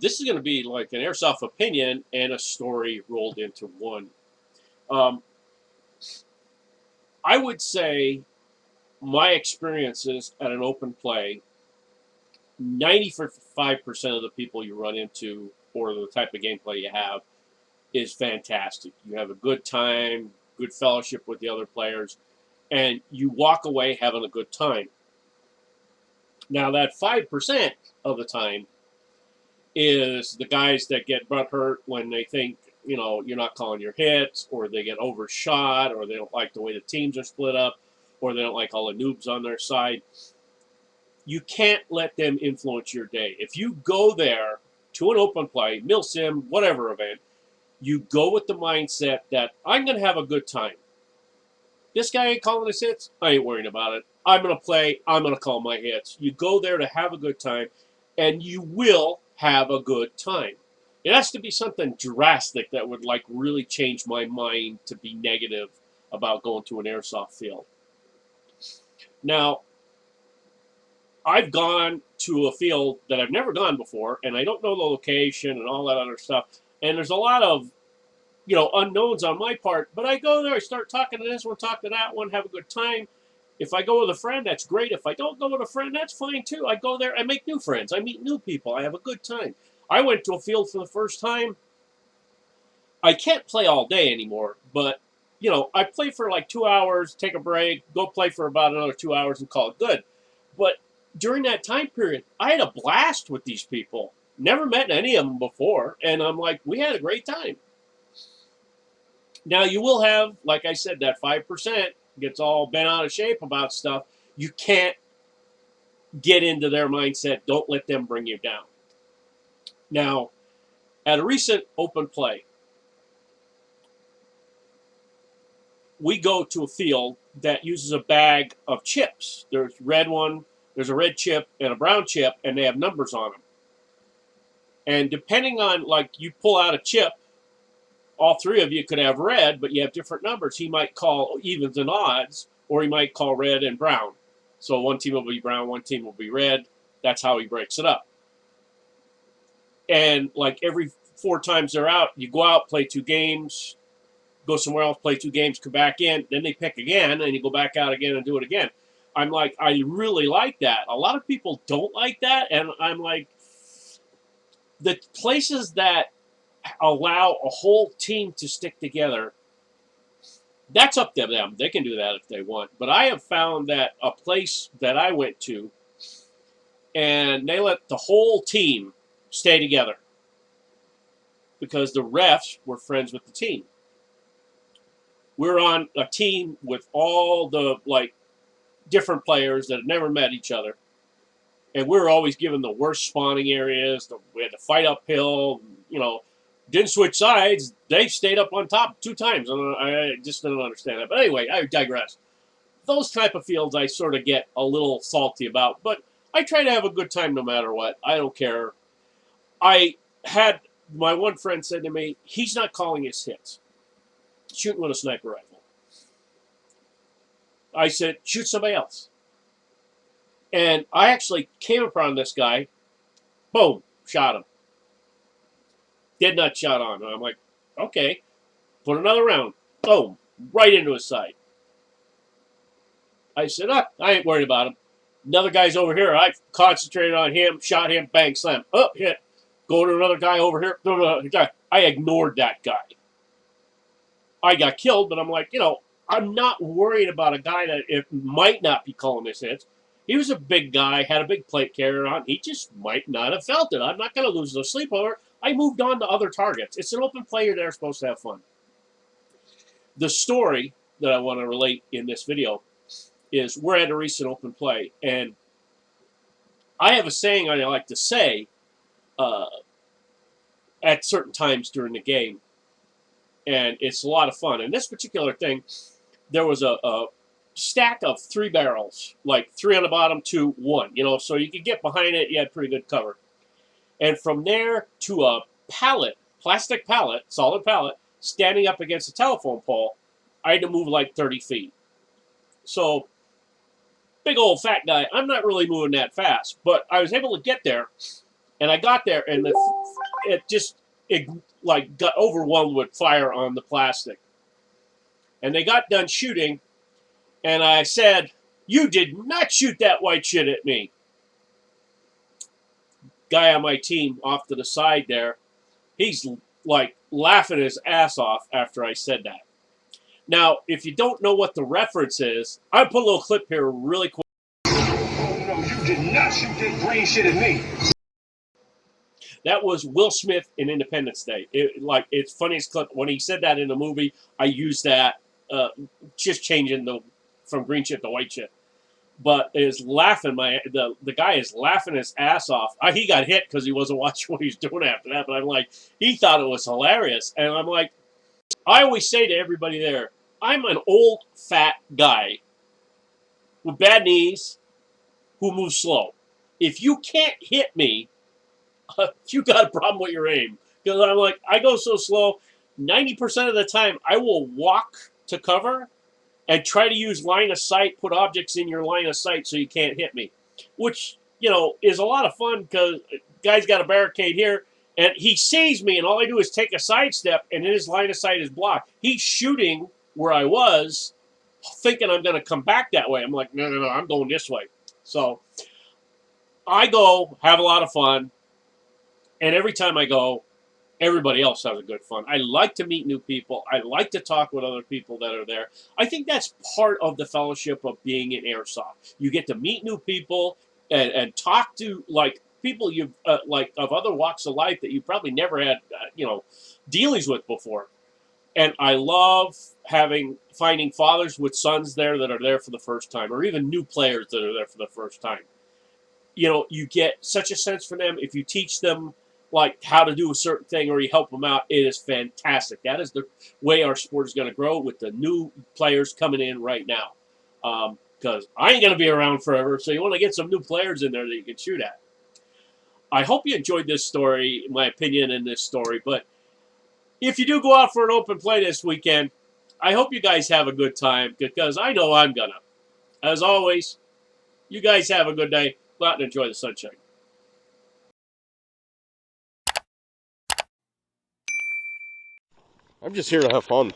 this is going to be like an airsoft opinion and a story rolled into one. Um, I would say my experiences at an open play, 95% of the people you run into or the type of gameplay you have is fantastic. You have a good time, good fellowship with the other players, and you walk away having a good time. Now, that 5% of the time is the guys that get butt hurt when they think, you're not calling your hits, or they get overshot, or they don't like the way the teams are split up, or they don't like all the noobs on their side. You can't let them influence your day. If you go there to an open play, mil sim, whatever event, you go with the mindset that I'm going to have a good time. This guy ain't calling his hits. I ain't worrying about it. I'm going to play. I'm going to call my hits. You go there to have a good time, and you will have a good time. It has to be something drastic that would like really change my mind to be negative about going to an airsoft field. Now, I've gone to a field that I've never gone before, and I don't know the location and all that other stuff. And there's a lot of unknowns on my part, but I go there, I start talking to this one, talk to that one, have a good time. If I go with a friend, that's great. If I don't go with a friend, that's fine too. I go there, I make new friends, I meet new people, I have a good time. I went to a field for the first time. I can't play all day anymore, but I play for like 2 hours, take a break, go play for about another 2 hours and call it good. But during that time period, I had a blast with these people. Never met any of them before, and I'm like, we had a great time. Now, you will have, like I said, that 5% gets all bent out of shape about stuff. You can't get into their mindset. Don't let them bring you down. Now, at a recent open play, we go to a field that uses a bag of chips. There's there's a red chip and a brown chip, and they have numbers on them. And depending on, like, you pull out a chip, all three of you could have red, but you have different numbers. He might call evens and odds, or he might call red and brown. So one team will be brown, one team will be red. That's how he breaks it up. And like every 4 times they're out, you go out, play 2 games, go somewhere else, play 2 games, come back in, then they pick again, and you go back out again and do it again. I'm like, I really like that. A lot of people don't like that, and I'm like, the places that allow a whole team to stick together, that's up to them. They can do that if they want. But I have found that a place that I went to, and they let the whole team stay together because the refs were friends with the team. We're on a team with all the different players that had never met each other, and we were always given the worst spawning areas. We had to fight uphill. Didn't switch sides. They stayed up on top 2 times. I just didn't understand that. But anyway, I digress. Those type of fields I sort of get a little salty about, but I try to have a good time no matter what. I don't care. I had my one friend said to me, he's not calling his hits. Shooting with a sniper rifle. I said, shoot somebody else. And I actually came upon this guy. Boom, shot him. Did not shot on. And I'm like, okay, put another round. Boom, right into his side. I said, I ain't worried about him. Another guy's over here. I concentrated on him, shot him, bang, slam. Oh, hit. Go to another guy over here. I ignored that guy. I got killed, but I'm like, I'm not worried about a guy that it might not be calling his hits. He was a big guy, had a big plate carrier on. He just might not have felt it. I'm not going to lose no sleep over. I moved on to other targets. It's an open play. You're there supposed to have fun. The story that I want to relate in this video is we're at a recent open play, and I have a saying I like to say at certain times during the game, and it's a lot of fun. And this particular thing, there was a stack of 3 barrels, like 3 on the bottom, 2, 1, so you could get behind it. You had pretty good cover. And from there to a pallet, plastic pallet, solid pallet, standing up against a telephone pole, I had to move like 30 feet. So, big old fat guy, I'm not really moving that fast, but I was able to get there, And I got there, and it like got overwhelmed with fire on the plastic. And they got done shooting, and I said, "You did not shoot that white shit at me." Guy on my team off to the side there, he's like laughing his ass off after I said that. Now, if you don't know what the reference is, I'll put a little clip here really quick. Oh no, you did not shoot that green shit at me. That was Will Smith in Independence Day. It's funniest clip when he said that in the movie. I used that, just changing from green shit to white shit. But is laughing the guy is laughing his ass off. He got hit because he wasn't watching what he was doing after that. But I'm like, he thought it was hilarious, and I'm like, I always say to everybody there, I'm an old fat guy with bad knees who moves slow. If you can't hit me, you got a problem with your aim. Because I'm like, I go so slow, 90% of the time I will walk to cover and try to use line of sight, put objects in your line of sight so you can't hit me. Which, is a lot of fun because guy's got a barricade here and he sees me and all I do is take a sidestep and his line of sight is blocked. He's shooting where I was thinking I'm going to come back that way. I'm like, no, I'm going this way. So I go, have a lot of fun. And every time I go, everybody else has a good fun. I like to meet new people. I like to talk with other people that are there. I think that's part of the fellowship of being in airsoft. You get to meet new people and talk to like people you've like of other walks of life that you probably never had dealings with before. And I love finding fathers with sons there that are there for the first time, or even new players that are there for the first time. You get such a sense for them. If you teach them like how to do a certain thing or you help them out, it is fantastic. That is the way our sport is going to grow with the new players coming in right now. Because I ain't going to be around forever, so you want to get some new players in there that you can shoot at. I hope you enjoyed this story, my opinion in this story. But if you do go out for an open play this weekend, I hope you guys have a good time because I know I'm going to. As always, you guys have a good day. Go out and enjoy the sunshine. I'm just here to have fun.